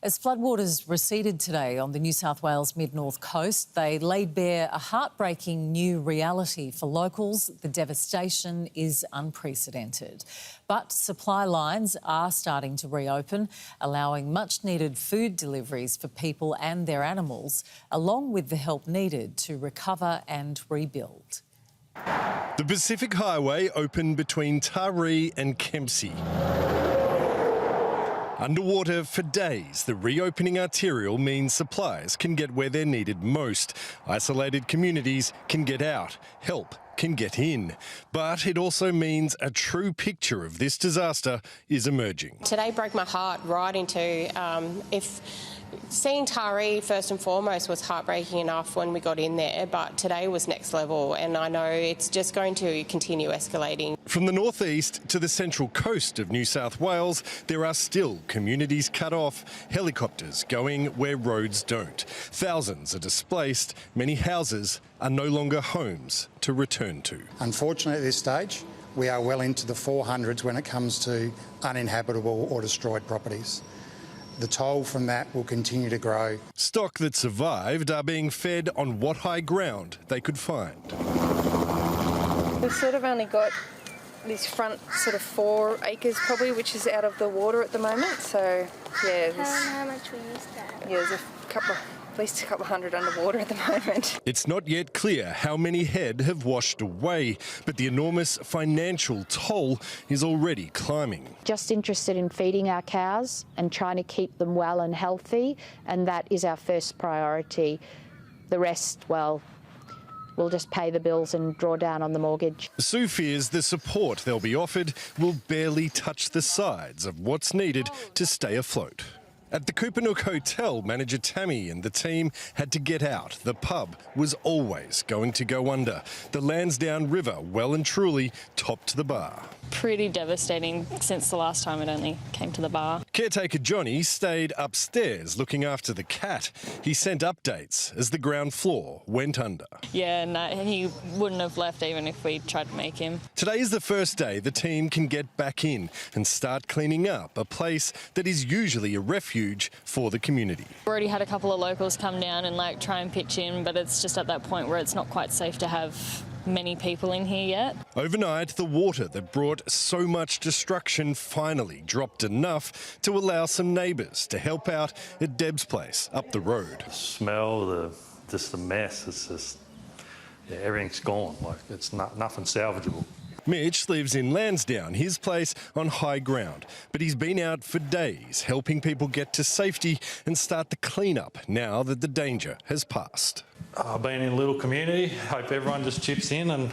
As floodwaters receded today on the New South Wales mid-north coast, they laid bare a heartbreaking new reality for locals. The devastation is unprecedented. But supply lines are starting to reopen, allowing much-needed food deliveries for people and their animals, along with the help needed to recover and rebuild. The Pacific Highway opened between Taree and Campey. Underwater for days, the reopening arterial means supplies can get where they're needed most. Isolated communities can get out, help can get in. But it also means a true picture of this disaster is emerging. Today broke my heart right into seeing Taree first and foremost was heartbreaking enough when we got in there, but today was next level, and I know it's just going to continue escalating. From the northeast to the central coast of New South Wales, there are still communities cut off, helicopters going where roads don't. Thousands are displaced, many houses are no longer homes to return to. Unfortunately, at this stage, we are well into the 400s when it comes to uninhabitable or destroyed properties. The toll from that will continue to grow. Stock that survived are being fed on what high ground they could find. We've sort of only got this front sort of 4 acres probably, which is out of the water at the moment. So yeah, how much we used that? Yeah, there's at least a couple hundred underwater at the moment. It's not yet clear how many head have washed away, but the enormous financial toll is already climbing. Just interested in feeding our cows and trying to keep them well and healthy, and that is our first priority. The rest, well, we'll just pay the bills and draw down on the mortgage. Sue fears the support they'll be offered will barely touch the sides of what's needed to stay afloat. At the Coopanook Hotel, manager Tammy and the team had to get out. The pub was always going to go under. The Lansdowne River well and truly topped the bar. Pretty devastating since the last time it only came to the bar. Caretaker Johnny stayed upstairs looking after the cat. He sent updates as the ground floor went under. Yeah, no, he wouldn't have left even if we tried to make him. Today is the first day the team can get back in and start cleaning up a place that is usually a refuge for the community. We already had a couple of locals come down and try and pitch in, but it's just at that point where it's not quite safe to have many people in here yet. Overnight, the water that brought so much destruction finally dropped enough to allow some neighbours to help out at Deb's place up the road. The smell, just the mess, it's just, yeah, everything's gone. It's nothing salvageable. Mitch lives in Lansdowne, his place on high ground, but he's been out for days helping people get to safety and start the clean-up now that the danger has passed. I've been in a little community, hope everyone just chips in and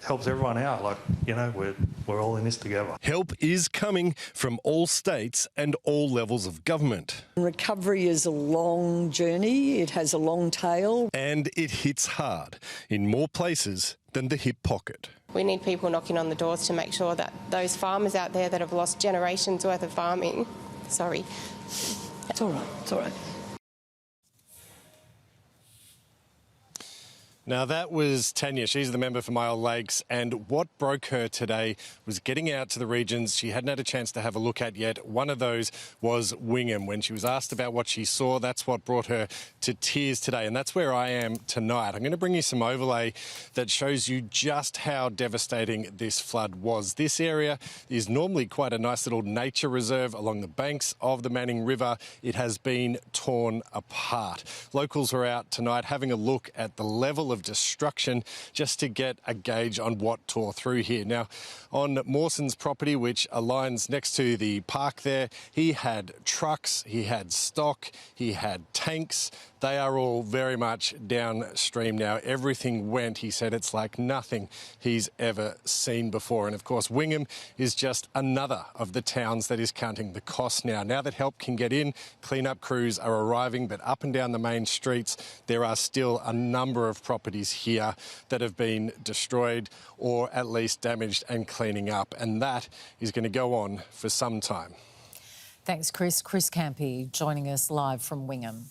helps everyone out. We're all in this together. Help is coming from all states and all levels of government. Recovery is a long journey, it has a long tail. And it hits hard in more places than the hip pocket. We need people knocking on the doors to make sure that those farmers out there that have lost generations worth of farming, It's all right, it's all right. Now, that was Tanya. She's the member for Myall Lakes, and what broke her today was getting out to the regions she hadn't had a chance to have a look at yet. One of those was Wingham. When she was asked about what she saw, that's what brought her to tears today, and that's where I am tonight. I'm going to bring you some overlay that shows you just how devastating this flood was. This area is normally quite a nice little nature reserve along the banks of the Manning River. It has been torn apart. Locals are out tonight having a look at the level of destruction just to get a gauge on what tore through here. Now, on Mawson's property, which aligns next to the park there, he had trucks, he had stock, he had tanks. They are all very much downstream now. Everything went. He said it's like nothing he's ever seen before. And of course, Wingham is just another of the towns that is counting the cost now. Now that help can get in, clean-up crews are arriving, but up and down the main streets, there are still a number of properties here that have been destroyed or at least damaged and cleaning up. And that is going to go on for some time. Thanks, Chris. Chris Campey joining us live from Wingham.